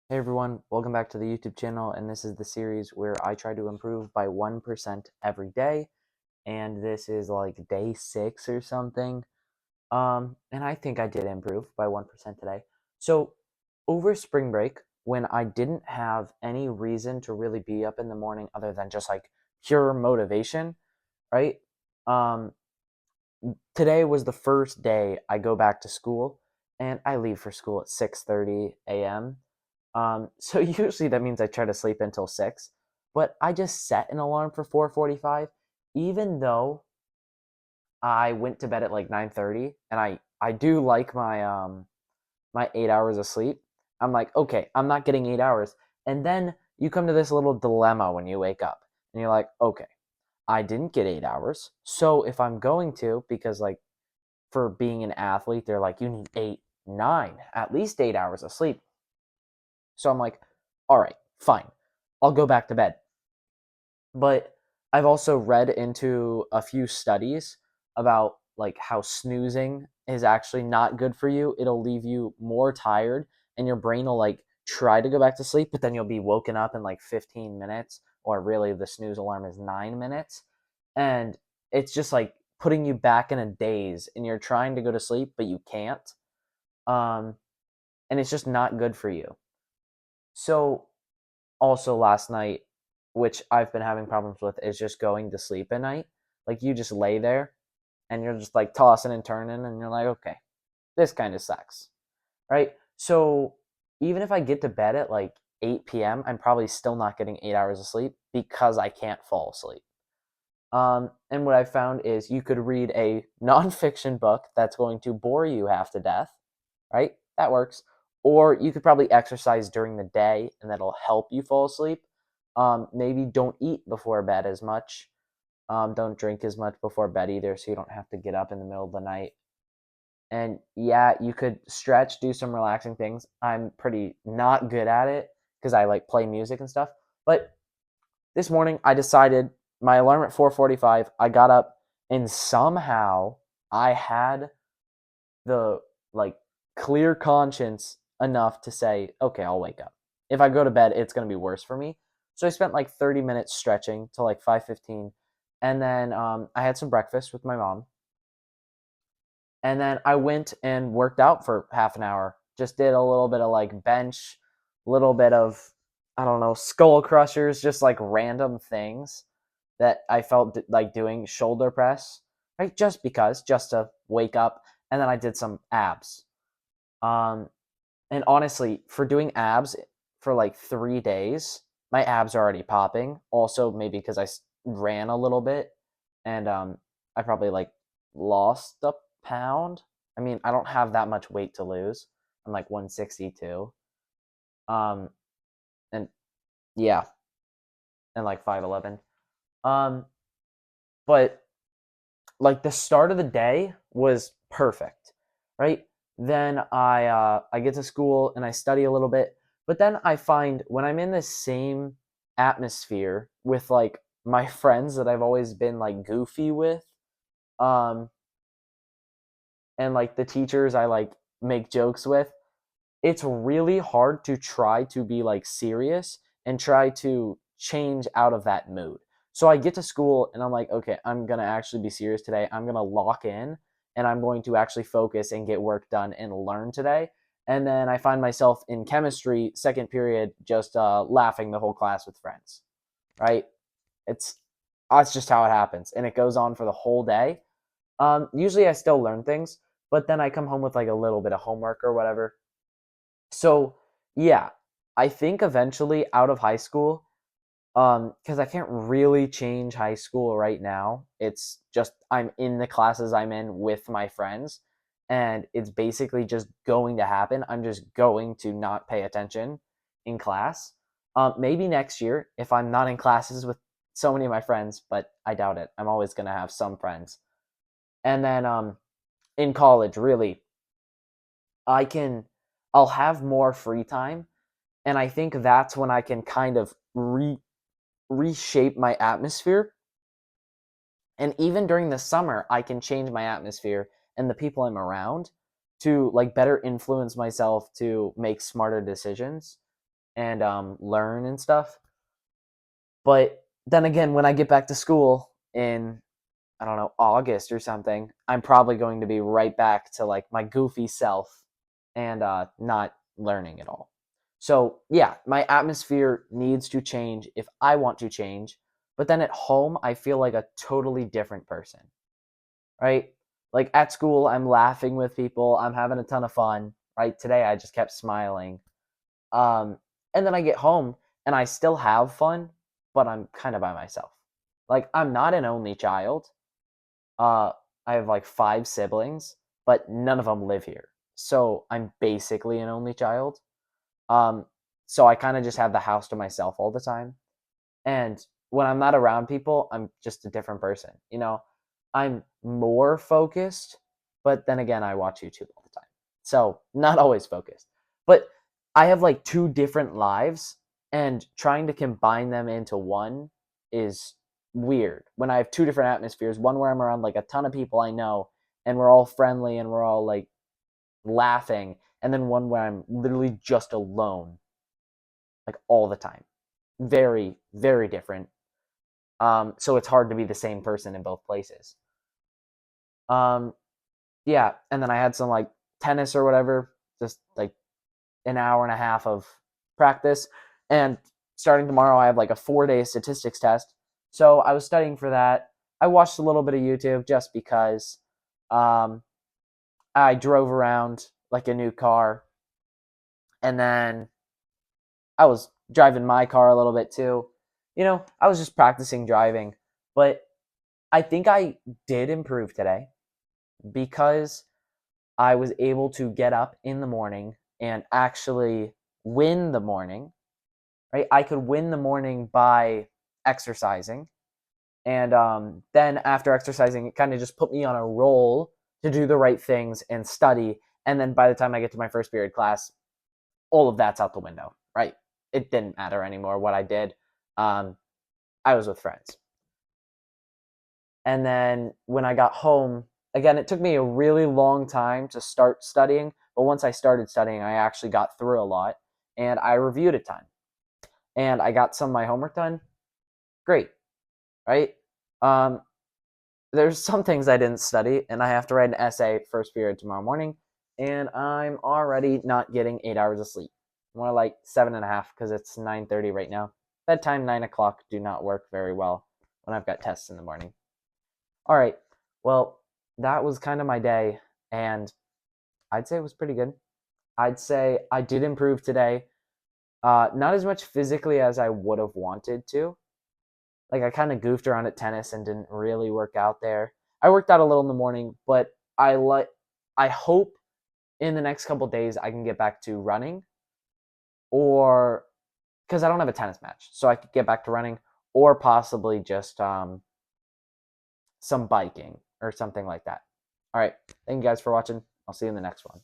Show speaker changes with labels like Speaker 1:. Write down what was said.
Speaker 1: Hey everyone, welcome back to the YouTube channel, and this is the series where I try to improve by 1% every day, and this is like day 6 or something. And I think I did improve by 1% today. So, over spring break, when I didn't have any reason to really be up in the morning other than just like pure motivation, right? Um, Today was the first day I go back to school, and I leave for school at 6:30 a.m. So usually that means I try to sleep until 6, but I just set an alarm for 4:45, even though I went to bed at like 9:30, and I do like my 8 hours of sleep. I'm like, okay, I'm not getting 8 hours, and then you come to this little dilemma when you wake up, and you're like, okay, I didn't get 8 hours, so if I'm going to, because like for being an athlete, they're like, you need 8, 9, at least 8 hours of sleep. So I'm like, all right, fine. I'll go back to bed. But I've also read into a few studies about like how snoozing is actually not good for you. It'll leave you more tired and your brain will like try to go back to sleep, but then you'll be woken up in like 15 minutes, or really the snooze alarm is 9 minutes. And it's just like putting you back in a daze and you're trying to go to sleep, but you can't. Um, and it's just not good for you. So also last night, which I've been having problems with, is just going to sleep at night. Like you just lay there and you're just like tossing and turning and you're like, okay, this kind of sucks. Right? So even if I get to bed at like 8 p.m., I'm probably still not getting 8 hours of sleep because I can't fall asleep. And what I found is you could read a nonfiction book that's going to bore you half to death, right? That works. Or you could probably exercise during the day and that'll help you fall asleep. Maybe don't eat before bed as much. Don't drink as much before bed either, so you don't have to get up in the middle of the night. And yeah, you could stretch, do some relaxing things. I'm pretty not good at it because I like play music and stuff. But this morning I decided my alarm at 4:45. I got up and somehow I had the like clear conscience enough to say, okay, I'll wake up. If I go to bed, it's going to be worse for me. So I spent like 30 minutes stretching till like 5:15, and then I had some breakfast with my mom, and then I went and worked out for half an hour. Just did a little bit of like bench, a little bit of I don't know skull crushers, just like random things that I felt like doing shoulder press, right? Just because, just to wake up, and then I did some abs. Um, and honestly, for doing abs for like 3 days, my abs are already popping. Also, maybe because ran a little bit, and I probably like lost a pound. I mean, I don't have that much weight to lose. I'm like 162. Um, and yeah, and like 5'11. Um, but like the start of the day was perfect, right? Then I get to school and I study a little bit, but then I find when I'm in the same atmosphere with like my friends that I've always been like goofy with, um, and like the teachers I like make jokes with, it's really hard to try to be like serious and try to change out of that mood. So I get to school and I'm like, okay, I'm going to actually be serious today. I'm going to lock in and I'm going to actually focus and get work done and learn today. And then I find myself in chemistry, second period, just laughing the whole class with friends, right? It's that's just how it happens. And it goes on for the whole day. Usually I still learn things, but then I come home with like a little bit of homework or whatever, so yeah, I think eventually out of high school, because I can't really change high school right now. It's just I'm in the classes I'm in with my friends, and it's basically just going to happen. I'm just going to not pay attention in class. Maybe next year if I'm not in classes with so many of my friends, but I doubt it. I'm always gonna have some friends. And then in college, really, I can I'll have more free time, and I think that's when I can kind of reshape my atmosphere. And even during the summer, I can change my atmosphere and the people I'm around to like better influence myself to make smarter decisions. and learn and stuff. But then again, when I get back to school in, I don't know, August or something, I'm probably going to be right back to like my goofy self and not learning at all. So, yeah, my atmosphere needs to change if I want to change. But then at home, I feel like a totally different person, right? Like at school, I'm laughing with people, I'm having a ton of fun, right? Today, I just kept smiling. Um, and then I get home and I still have fun, but I'm kind of by myself. Like, I'm not an only child. Uh, I have like five siblings, but none of them live here. So I'm basically an only child. Um, so I kind of just have the house to myself all the time. And when I'm not around people, I'm just a different person. You know, I'm more focused, but then again, I watch YouTube all the time. So not always focused. But I have like two different lives, and trying to combine them into one is weird. When I have two different atmospheres, one where I'm around like a ton of people I know and we're all friendly and we're all like laughing, and then one where I'm literally just alone like all the time. Very, very different. So it's hard to be the same person in both places. Um, yeah, and then I had some like tennis or whatever, just like an hour and a half of practice. And starting tomorrow, I have like a 4 day statistics test. So I was studying for that. I watched a little bit of YouTube just because. Um, I drove around like a new car, and then I was driving my car a little bit too. You know, I was just practicing driving, but I think I did improve today because I was able to get up in the morning and actually win the morning, right? I could win the morning by exercising. And then after exercising, it kind of just put me on a roll to do the right things and study. And then by the time I get to my first period class, all of that's out the window, right? It didn't matter anymore what I did. Um, I was with friends. And then when I got home, again, it took me a really long time to start studying. But once I started studying, I actually got through a lot and I reviewed a ton. And I got some of my homework done. Great, right? Um, there's some things I didn't study, and I have to write an essay first period tomorrow morning. And I'm already not getting 8 hours of sleep. More like 7.5 because it's 9:30 right now. Bedtime 9 o'clock do not work very well when I've got tests in the morning. All right. Well, that was kind of my day, and I'd say it was pretty good. I'd say I did improve today. Not as much physically as I would have wanted to. Like I kind of goofed around at tennis and didn't really work out there. I worked out a little in the morning, but I hope in the next couple days I can get back to running, or because I don't have a tennis match, so I could get back to running, or possibly just some biking or something like that. All right. Thank you guys for watching. I'll see you in the next one.